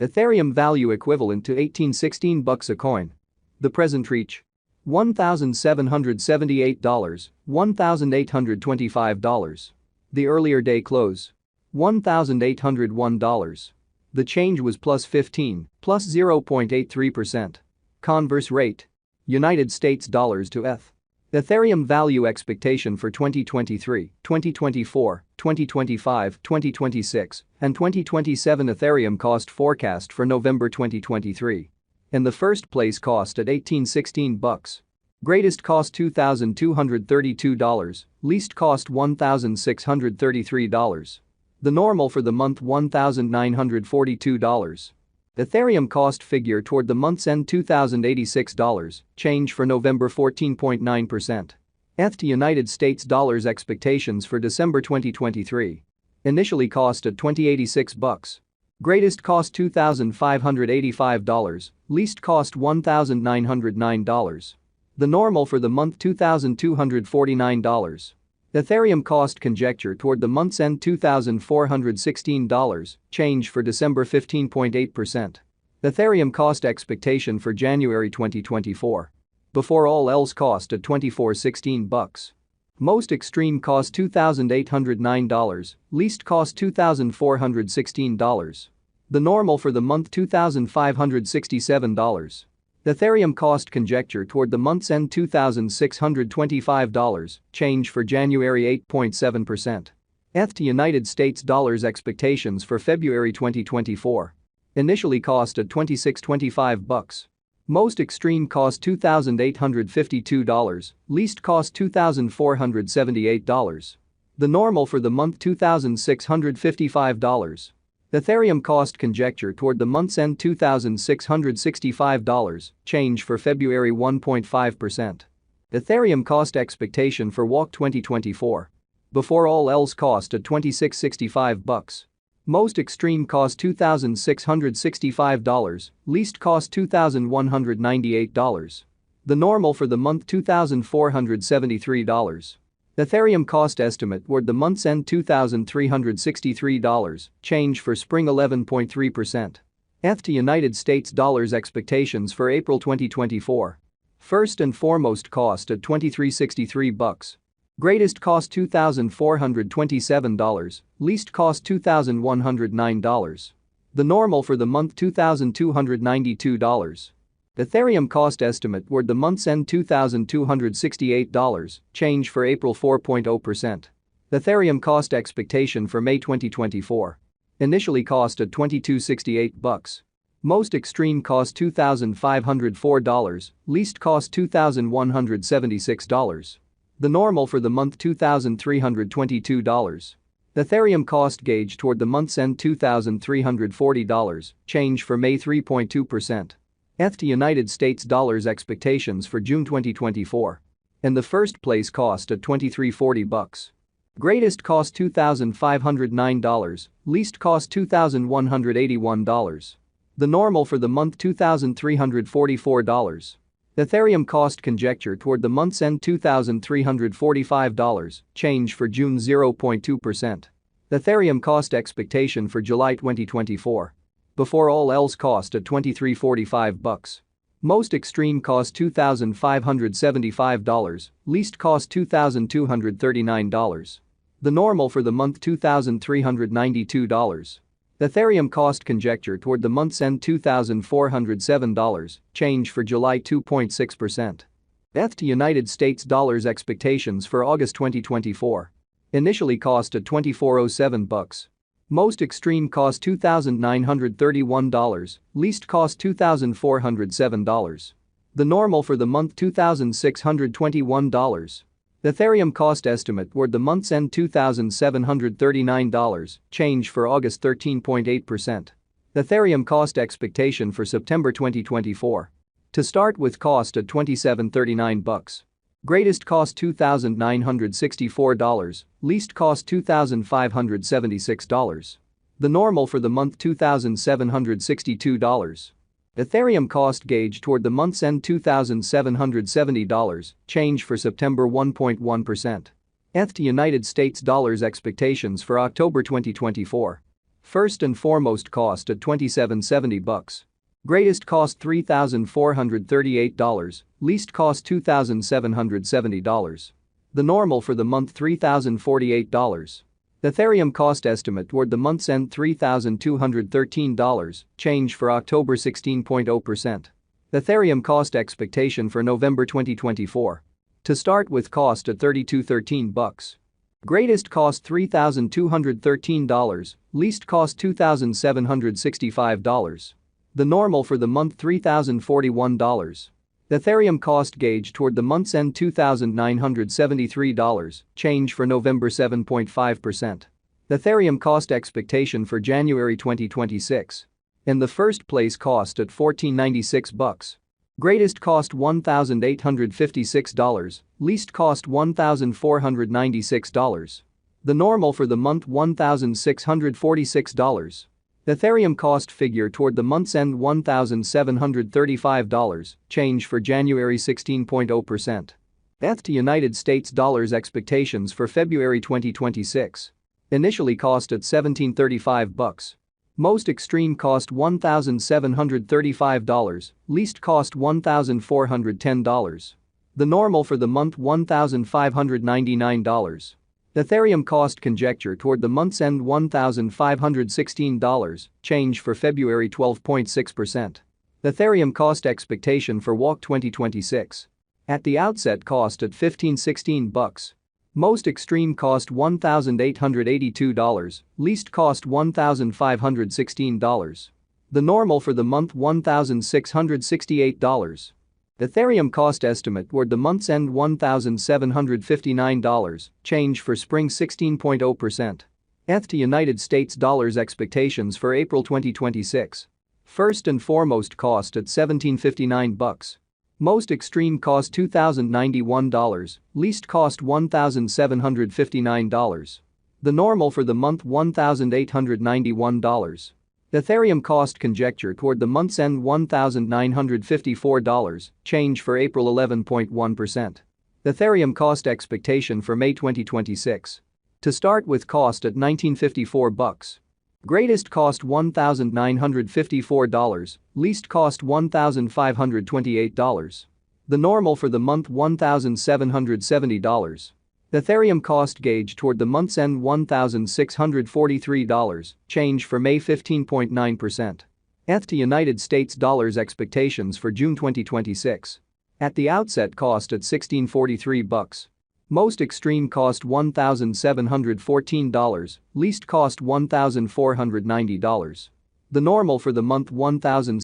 Ethereum value equivalent to $1816 a coin. The present reach. $1,778, $1,825. The earlier day close. $1,801. The change was plus 15, plus 0.83%. Converse rate. United States dollars to ETH. Ethereum value expectation for 2023, 2024, 2025, 2026, and 2027. Ethereum cost forecast for November 2023. In the first place, cost at $1816. Greatest cost $2,232, least cost $1,633. The normal for the month $1,942. Ethereum cost figure toward the month's end $2,086, change for November 14.9%. ETH to United States dollars expectations for December 2023. Initially cost at $2086. Greatest cost $2,585, least cost $1,909. The normal for the month $2,249. Ethereum cost conjecture toward the month's end $2,416, change for December 15.8%. Ethereum cost expectation for January 2024. Before all else cost at $2,416. Most extreme cost $2,809, least cost $2,416. The normal for the month $2,567. Ethereum cost conjecture toward the month's end $2,625, change for January 8.7%. ETH to United States dollars expectations for February 2024. Initially cost at $2625. Most extreme cost $2,852, least cost $2,478. The normal for the month $2,655. Ethereum cost conjecture toward the month's end $2,665, change for February 1.5%. Ethereum cost expectation for WAC 2024. Before all else cost at $2665. Most extreme cost $2,665, least cost $2,198. The normal for the month $2,473. Ethereum cost estimate toward the month's end $2,363, change for spring 11.3%. ETH to United States dollars expectations for April 2024. First and foremost cost at $2363. Greatest cost $2,427, least cost $2,109. The normal for the month $2,292. Ethereum cost estimate toward the month's end $2,268, change for April 4.0%. Ethereum cost expectation for May 2024. Initially cost at $2268. Most extreme cost $2,504, least cost $2,176. The normal for the month $2,322. Ethereum cost gauge toward the month's end $2,340, change for May 3.2%. ETH to United States dollars expectations for June 2024. In the first place cost at $2340. Greatest cost $2,509, least cost $2,181. The normal for the month $2,344. Ethereum cost conjecture toward the month's end $2,345, change for June 0.2%. Ethereum cost expectation for July 2024. Before all else cost at $2345. Most extreme cost $2,575, least cost $2,239. The normal for the month $2,392. Ethereum cost conjecture toward the month's end $2,407, change for July 2.6%. ETH to United States dollars expectations for August 2024. Initially cost at $2407. Most extreme cost $2,931, least cost $2,407. The normal for the month $2,621. Ethereum cost estimate toward the month's end $2,739, change for August 13.8%. Ethereum cost expectation for September 2024. To start with cost at $2739. Greatest cost $2,964, least cost $2,576. The normal for the month $2,762. Ethereum cost gauge toward the month's end $2,770, change for September 1.1%. ETH to United States dollars expectations for October 2024. First and foremost cost at $27.70. Greatest cost $3,438, least cost $2,770. The normal for the month $3,048. Ethereum cost estimate toward the month's end $3,213, change for October 16.0%. Ethereum cost expectation for November 2024. To start with cost at $32.13. Greatest cost $3,213, least cost $2,765. The normal for the month $3,041. Ethereum cost gauge toward the month's end $2,973, change for November 7.5%. Ethereum cost expectation for January 2026. In the first place cost at $14.96. Greatest cost $1,856, least cost $1,496. The normal for the month $1,646. Ethereum cost figure toward the month's end $1,735, change for January 16.0%. ETH to United States dollars expectations for February 2026. Initially cost at $17.35. Most extreme cost $1,735, least cost $1,410. The normal for the month $1,599. Ethereum cost conjecture toward the month's end $1,516, change for February 12.6%. Ethereum cost expectation for WAC 2026. At the outset cost at $15.16. Most extreme cost $1,882, least cost $1,516. The normal for the month $1,668. Ethereum cost estimate toward the month's end $1,759, change for spring 16.0%. ETH to United States dollars expectations for April 2026. First and foremost cost at $17.59. Most extreme cost $2,091, least cost $1,759. The normal for the month $1,891. Ethereum cost conjecture toward the month's end $1,954, change for April 11.1%. Ethereum cost expectation for May 2026. To start with cost at $19.54. Greatest cost $1,954, least cost $1,528. The normal for the month $1,770. Ethereum cost gauge toward the month's end $1,643, change for May 15.9%. ETH to United States dollars expectations for June 2026. At the outset cost at $16.43. Most extreme cost $1,714, least cost $1,490. The normal for the month $1,643.